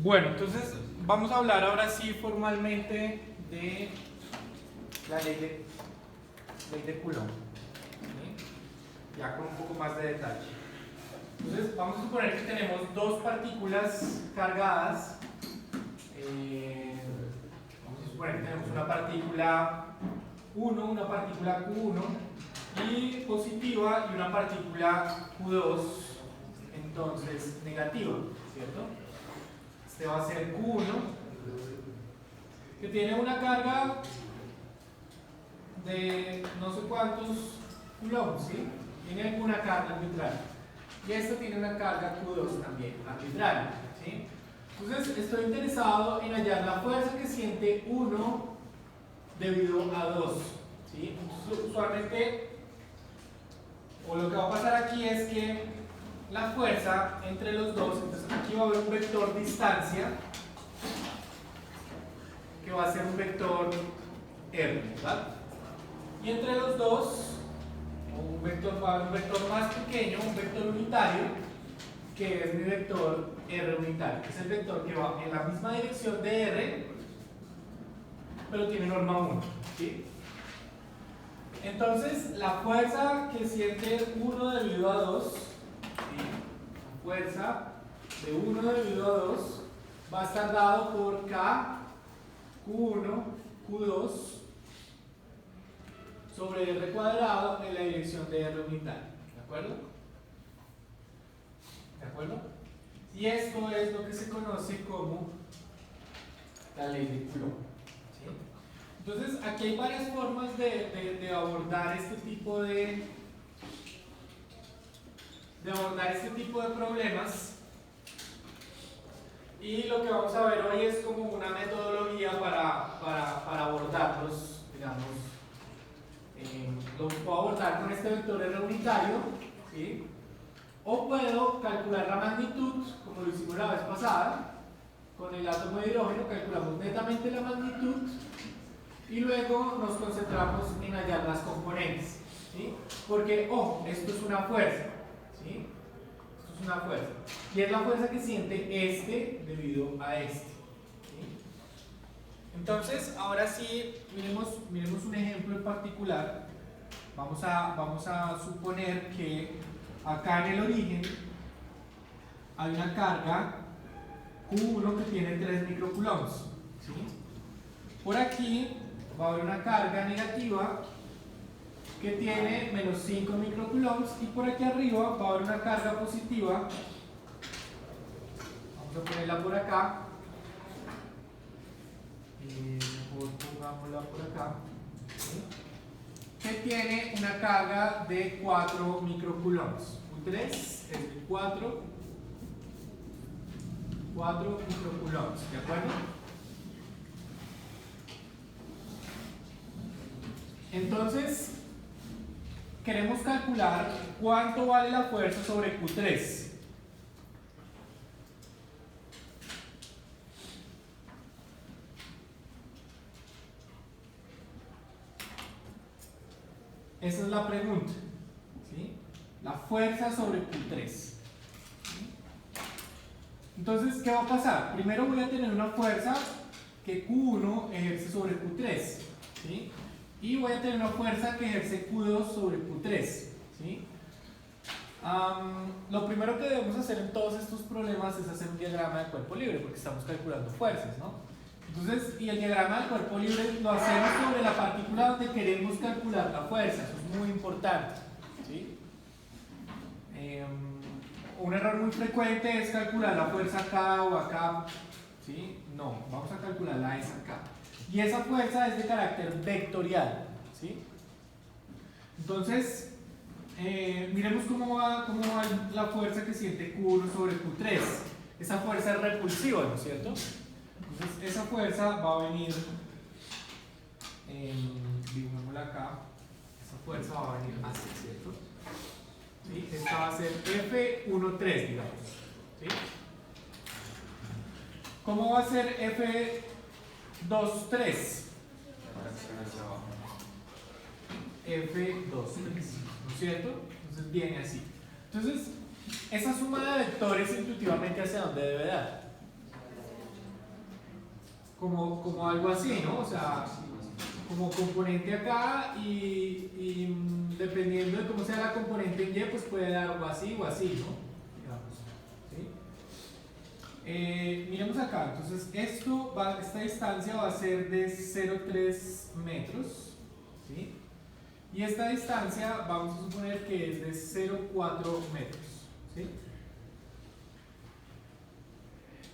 Bueno, entonces vamos a hablar ahora sí formalmente de la ley de Coulomb, ¿sí? Ya con un poco más de detalle. Entonces vamos a suponer que tenemos dos partículas cargadas. Vamos a suponer que tenemos una partícula 1, una partícula Q1 y positiva y una partícula Q2, entonces negativa, ¿cierto? Este va a ser Q1, que tiene una carga de no sé cuántos coulombs, ¿sí? Tiene alguna carga arbitraria. Y esto tiene una carga Q2 también, arbitraria, ¿sí? Entonces estoy interesado en hallar la fuerza que siente 1 debido a 2, ¿sí? Entonces, usualmente, o lo que va a pasar aquí es que la fuerza entre los dos, entonces aquí va a haber un vector distancia que va a ser un vector R, ¿verdad? Y entre los dos, va a haber un vector más pequeño, un vector unitario, que es mi vector R unitario, que es el vector que va en la misma dirección de R, pero tiene norma 1, ¿sí? Entonces, la fuerza que siente 1 debido a 2, ¿sí? La fuerza de 1 debido a 2 va a estar dado por K, Q1, Q2 sobre R cuadrado en la dirección de R unitario, ¿de acuerdo? ¿De acuerdo? Y esto es lo que se conoce como la ley de Coulomb, ¿sí? Entonces, aquí hay varias formas de abordar este tipo de problemas. Y lo que vamos a ver hoy es como una metodología para abordarlos, digamos. Lo puedo abordar con este vector R unitario, ¿sí? O puedo calcular la magnitud, como lo hicimos la vez pasada. Con el átomo de hidrógeno calculamos netamente la magnitud y luego nos concentramos en hallar las componentes, ¿sí? Porque, ojo, esto es una fuerza, ¿sí? Esto es una fuerza. Y es la fuerza que siente este debido a este, ¿sí? Entonces, ahora sí, miremos un ejemplo en particular. Vamos a suponer que acá en el origen hay una carga Q1 que tiene 3 microcoulombs, ¿sí? Por aquí va a haber una carga negativa que tiene menos 5 microcoulombs y por aquí arriba va a haber una carga positiva, vamos a ponerla por acá, mejor pongámosla por acá, ¿sí? Que tiene una carga de 4 microcoulombs. U3 es de 4 microcoulombs, ¿de acuerdo? Entonces, queremos calcular cuánto vale la fuerza sobre Q3. Esa es la pregunta, ¿sí? La fuerza sobre Q3. ¿Sí? Entonces, ¿qué va a pasar? Primero voy a tener una fuerza que Q1 ejerce sobre Q3, ¿sí? Y voy a tener una fuerza que ejerce Q2 sobre Q3, ¿sí? Lo primero que debemos hacer en todos estos problemas es hacer un diagrama de cuerpo libre, porque estamos calculando fuerzas, ¿no? Entonces, y el diagrama del cuerpo libre lo hacemos sobre la partícula donde queremos calcular la fuerza, eso es muy importante, ¿sí? Un error muy frecuente es calcular la fuerza acá o acá, ¿sí? No, vamos a calcularla esa acá. Y esa fuerza es de carácter vectorial, ¿sí? Entonces, miremos cómo va la fuerza que siente Q1 sobre Q3. Esa fuerza es repulsiva, ¿no es cierto? Entonces, esa fuerza va a venir, dibujémosla acá, esa fuerza va a venir así, ¿cierto? ¿Sí? Esta va a ser F13, digamos, ¿sí? ¿Cómo va a ser F23? F23, ¿no es cierto? Entonces viene así. Entonces, esa suma de vectores intuitivamente hacia dónde debe dar. como algo así, ¿no? O sea, como componente acá y dependiendo de cómo sea la componente en Y, pues puede dar algo así o así, ¿no? Digamos, ¿sí? Miremos acá, entonces esta distancia va a ser de 0,3 metros, ¿sí? Y esta distancia vamos a suponer que es de 0,4 metros, ¿sí?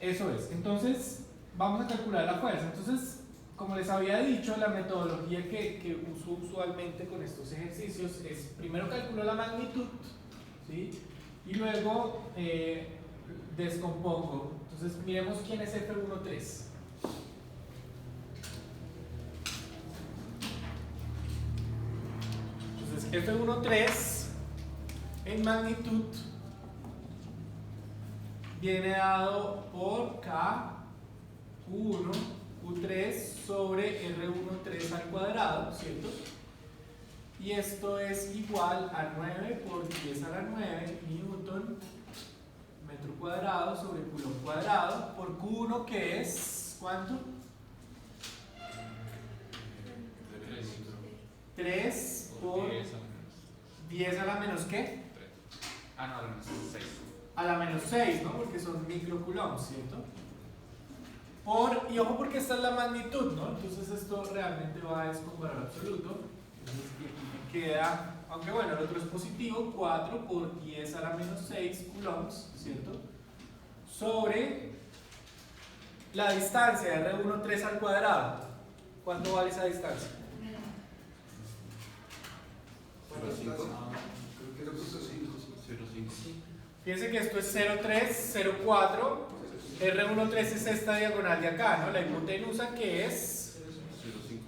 Eso es, entonces vamos a calcular la fuerza. Entonces, como les había dicho, la metodología que uso usualmente con estos ejercicios es primero calculo la magnitud, ¿sí? Y luego descompongo. Entonces, miremos quién es F13. Entonces, F13 en magnitud viene dado por K1 U3 sobre R13 al cuadrado, ¿cierto? Y esto es igual a 9 por 10 a la 9 newton metro cuadrado sobre coulomb cuadrado por Q1, que es ¿cuánto? 3 por 10 a la menos ¿qué? Ah, no, a la menos 6. A la menos 6, ¿no? Porque son microcoulombs, ¿cierto? Y ojo porque esta es la magnitud, ¿no? Entonces esto realmente va a descomponer absoluto. Entonces aquí me queda, aunque bueno, el otro es positivo, 4 por 10 a la menos 6 coulombs, ¿cierto? Sobre la distancia de R13 al cuadrado. ¿Cuánto vale esa distancia? 0,5. Creo que era justo 5. Fíjense que esto es 0,3, 0,4. R13 es esta diagonal de acá, ¿no? La hipotenusa que es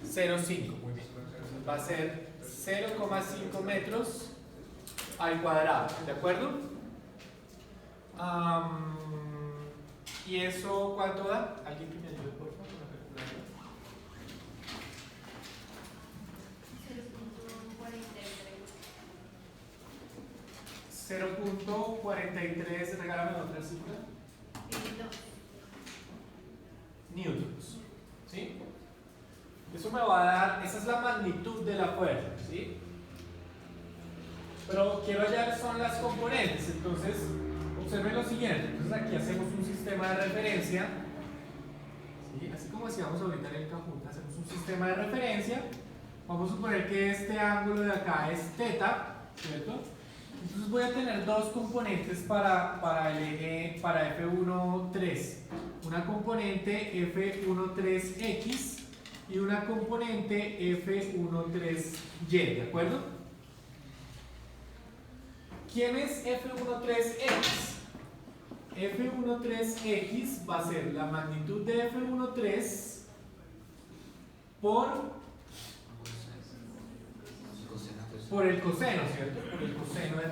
0,5. Muy bien. Entonces va a ser 0,5 metros al cuadrado, ¿de acuerdo? ¿Y eso cuánto da? ¿Alguien que me ayude, por favor, con la calculadora? 0,43, regálame otra cifra. Newtons, ¿sí? Eso me va a dar, esa es la magnitud de la fuerza, ¿sí? Pero quiero hallar son las componentes, entonces observen lo siguiente. Entonces aquí hacemos un sistema de referencia, ¿sí? Así como hacíamos ahorita en el Kahoot, hacemos un sistema de referencia. Vamos a suponer que este ángulo de acá es θ, ¿cierto? Entonces voy a tener dos componentes para el eje, para F13. Una componente F13X y una componente F13Y, ¿de acuerdo? ¿Quién es F13X? F13X va a ser la magnitud de F13 por el coseno, ¿cierto? Por el coseno de θ.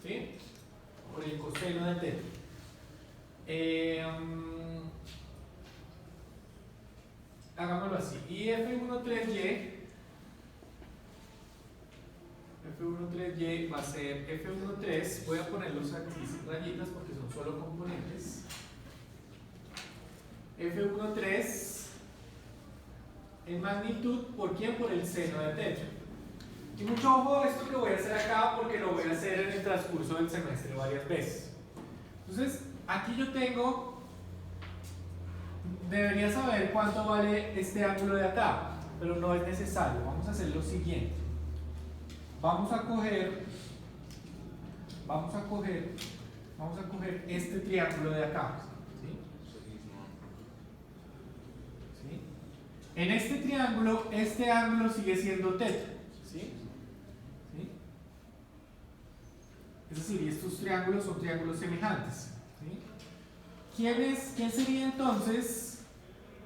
¿Sí? Por el coseno de θ. Hagámoslo así. Y F13Y va a ser F13. Voy a ponerlos aquí sin rayitas porque son solo componentes. F13 en magnitud, ¿por quién? Por el seno de θ. Y mucho ojo a esto que voy a hacer acá porque lo voy a hacer en el transcurso del semestre varias veces. Entonces, aquí yo tengo, debería saber cuánto vale este ángulo de acá, pero no es necesario. Vamos a hacer lo siguiente. Vamos a coger este triángulo de acá. En este triángulo, este ángulo sigue siendo θ, ¿sí? ¿Sí? Es decir, estos triángulos son triángulos semejantes, ¿sí? ¿Quién sería entonces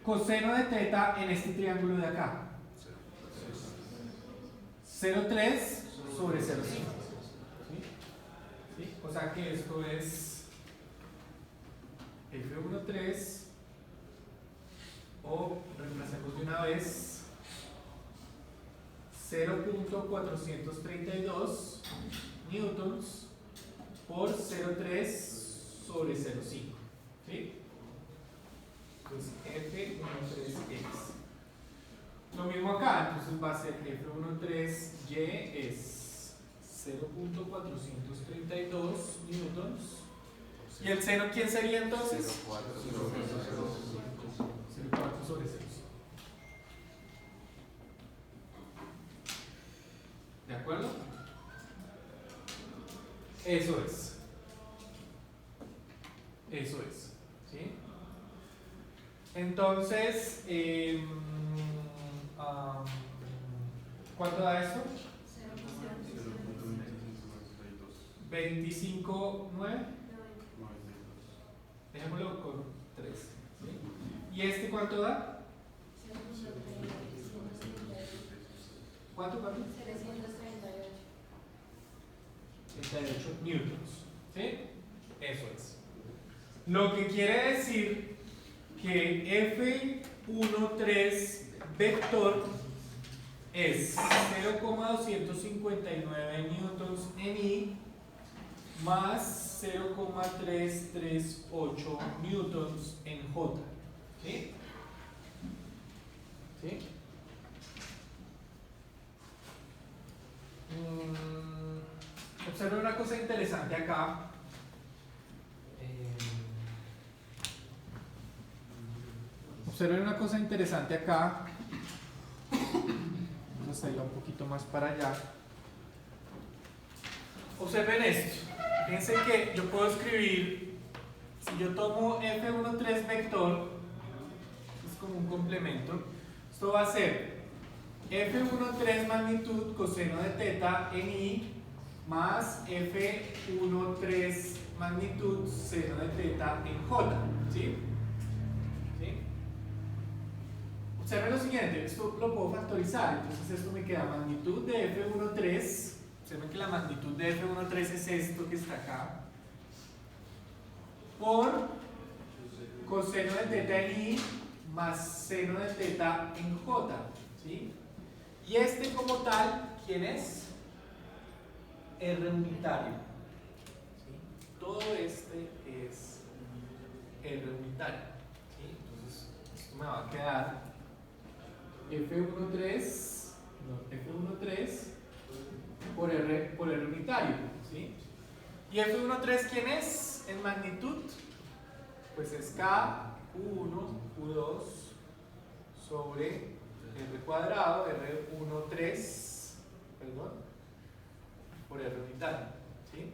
coseno de θ en este triángulo de acá? 0,3 sobre 0,5, ¿sí? ¿Sí? O sea que esto es F13 o reemplacemos de una vez 0.432 newtons por 0,3 sobre 0,5, ¿sí? pues F13X. Lo mismo acá, entonces va a ser F13Y es 0.432 newtons. ¿Y el seno quién sería entonces? 0.4 sobre 0. ¿De acuerdo? Eso es. Eso es. ¿Sí? Entonces, ¿cuánto da eso? 25,9. Dejémoslo con 3. ¿Sí? ¿Y este cuánto da? ¿Cuánto? 38 newtons. ¿Sí? Eso es. Lo que quiere decir que F13 vector es 0,259 newtons en I más 0,338 newtons en J. ¿Sí? ¿Sí? Observen una cosa interesante acá. Observen una cosa interesante acá. Vamos a hacerla un poquito más para allá. Observen esto. Fíjense que yo puedo escribir, si yo tomo F13 vector, es como un complemento, esto va a ser F13 magnitud coseno de teta en I más F13 magnitud seno de teta en J. ¿Sí? ¿Sí? Observen lo siguiente, esto lo puedo factorizar, entonces esto me queda magnitud de F13. Observen que la magnitud de F13 es esto que está acá, por coseno de teta en I más seno de teta en J. ¿Sí? Y este como tal, ¿quién es? R unitario. ¿Sí? Todo este es R unitario. ¿Sí? Entonces, esto me va a quedar F13 por R unitario. ¿Sí? ¿Y F13 quién es en magnitud? Pues es K1, Q2 sobre R cuadrado, R13, perdón, por R unitario. ¿Sí?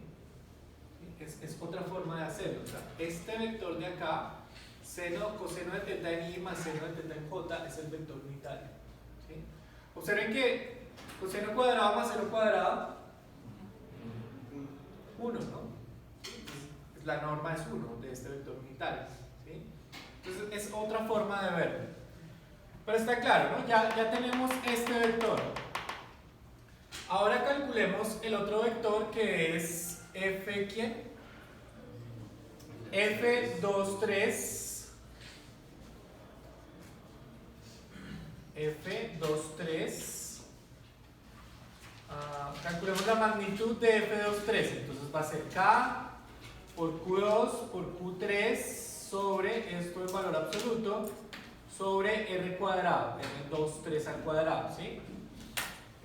Es otra forma de hacerlo. O sea, este vector de acá, seno, coseno de teta en I más seno de teta en J, es el vector unitario. ¿Sí? Observen que coseno cuadrado más seno cuadrado, 1, ¿no? La norma es 1 de este vector unitario. ¿Sí? Entonces es otra forma de verlo. Pero está claro, ¿no? Ya tenemos este vector. Ahora calculemos el otro vector que es F, ¿quién? F23. F23. Calculemos la magnitud de F23. Entonces va a ser K por Q2 por Q3 sobre, esto en valor absoluto, sobre R cuadrado, R23 al cuadrado, ¿sí?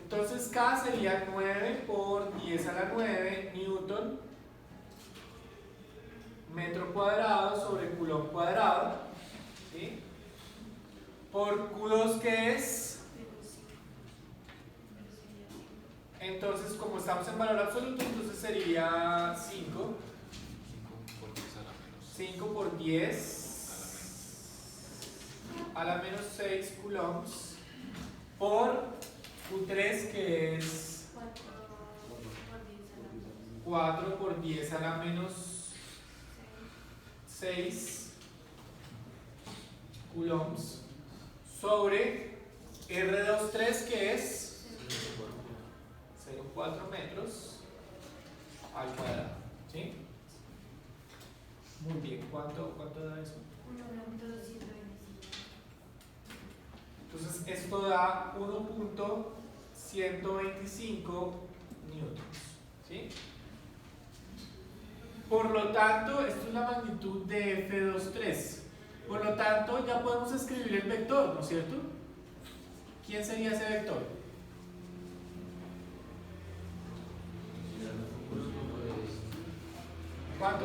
Entonces K sería 9 por 10 a la 9 newton metro cuadrado sobre coulomb cuadrado, ¿sí? Por Q2 que es, entonces como estamos en valor absoluto, entonces sería 5 por 10 a la menos 6 coulombs por Q3 que es 4 por 10 a la menos 6 coulombs sobre R23 que es 0,4 metros al cuadrado. ¿Sí? Muy bien, ¿cuánto da eso? 1.125. Entonces esto da 1.125 newtons. ¿Sí? Por lo tanto, esto es la magnitud de F23. Por lo tanto ya podemos escribir el vector, ¿no es cierto? ¿Quién sería ese vector? ¿Cuánto?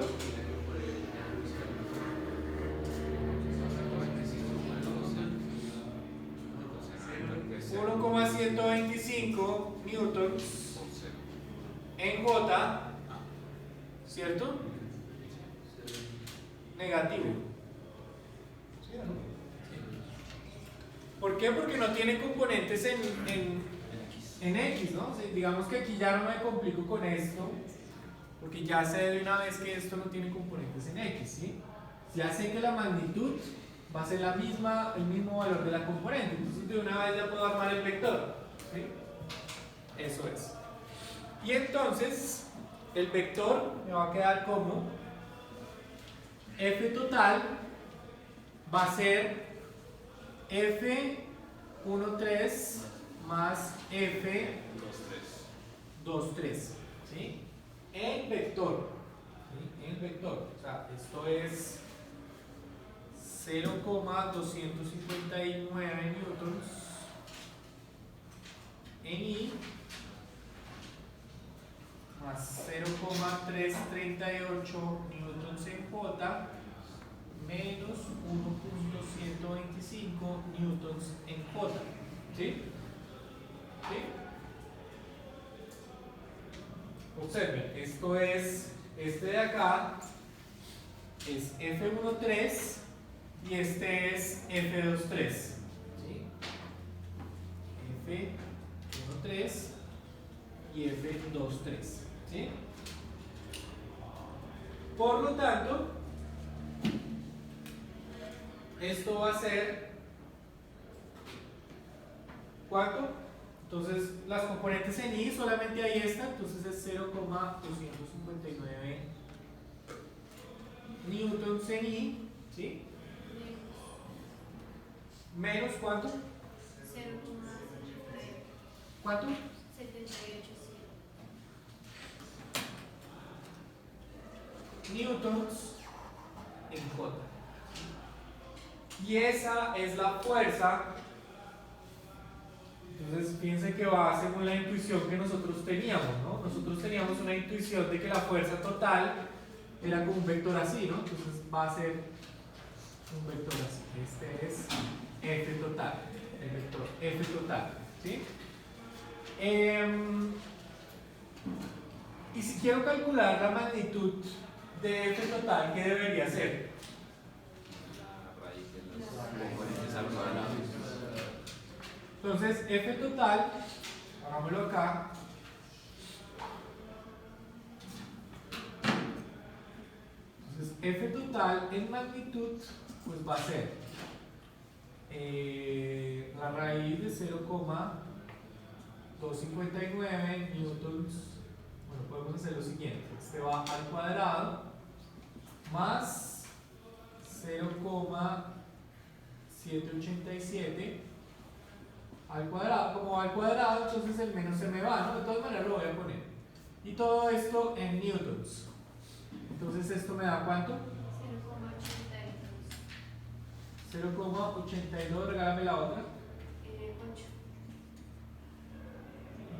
1,125 newtons en J, ¿cierto? Negativo. ¿Sí o no? ¿Por qué? Porque no tiene componentes en X, ¿no? Digamos que aquí ya no me complico con esto, porque ya sé de una vez que esto no tiene componentes en X, ¿sí? Ya sé que la magnitud va a ser la misma, el mismo valor de la componente, entonces de una vez ya puedo armar el vector, ¿sí? Eso es. Y entonces el vector me va a quedar como F total va a ser F13 más F23, ¿sí? El vector, ¿sí? El vector, o sea, esto es 0,259 newtons en I más 0,338 newtons en J menos 1,125 newtons en J. ¿Sí? ¿Sí? Observen, esto es, este de acá es F13 y este es F23. ¿Sí? F13 y F23. ¿Sí? Por lo tanto, esto va a ser ¿cuánto? Entonces las componentes en I solamente hay esta, entonces es 0,259 newtons en I, ¿sí? Menos ¿cuánto? 0,78. ¿Cuánto? 78, Newtons en J. Y esa es la fuerza. Entonces fíjense que va según la intuición que nosotros teníamos, ¿no? Nosotros teníamos una intuición de que la fuerza total era como un vector así, ¿no? Entonces va a ser un vector así. Este es F total, el vector F total, ¿sí? Y si quiero calcular la magnitud de F total, ¿qué debería ser? Entonces, F total, hagámoslo acá. Entonces, F total en magnitud, pues va a ser la raíz de 0,259 newtons. Bueno, podemos hacer lo siguiente: este va al cuadrado más 0,787 al cuadrado. Como va al cuadrado, entonces el menos se me va, ¿no? De todas maneras lo voy a poner. Y todo esto en newtons. Entonces esto me da ¿cuánto? 0,82, regálame la otra. 8.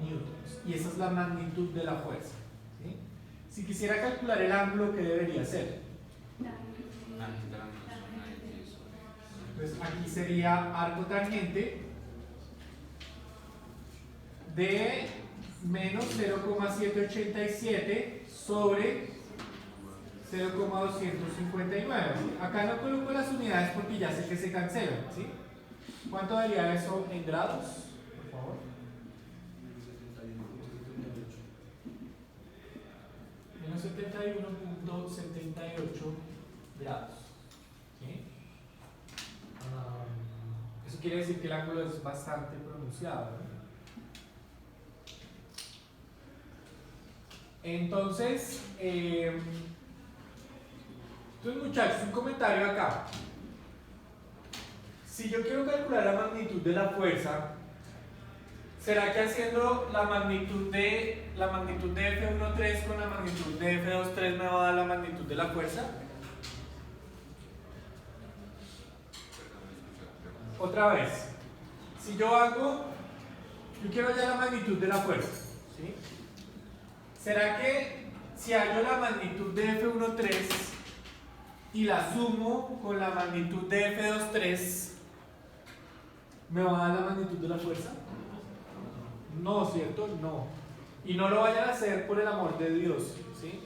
Newtons. Y esa es la magnitud de la fuerza, ¿sí? Si quisiera calcular el ángulo, ¿qué debería ser? Entonces aquí sería arco tangente de menos 0,787 sobre 0,259. ¿Sí? Acá no coloco las unidades porque ya sé que se cancelan, ¿sí? ¿Cuánto daría eso en grados? Por favor. Menos 71.78 grados. ¿Sí? Eso quiere decir que el ángulo es bastante pronunciado, ¿no? Entonces, muchachos, un comentario acá. Si yo quiero calcular la magnitud de la fuerza, ¿será que haciendo la magnitud de F13 con la magnitud de F23 me va a dar la magnitud de la fuerza? otra vez, si yo quiero hallar la magnitud de la fuerza, ¿sí? ¿Será que si hallo la magnitud de F13 y la sumo con la magnitud de F23, me va a dar la magnitud de la fuerza? No, ¿cierto? No. Y no lo vayan a hacer por el amor de Dios, ¿sí?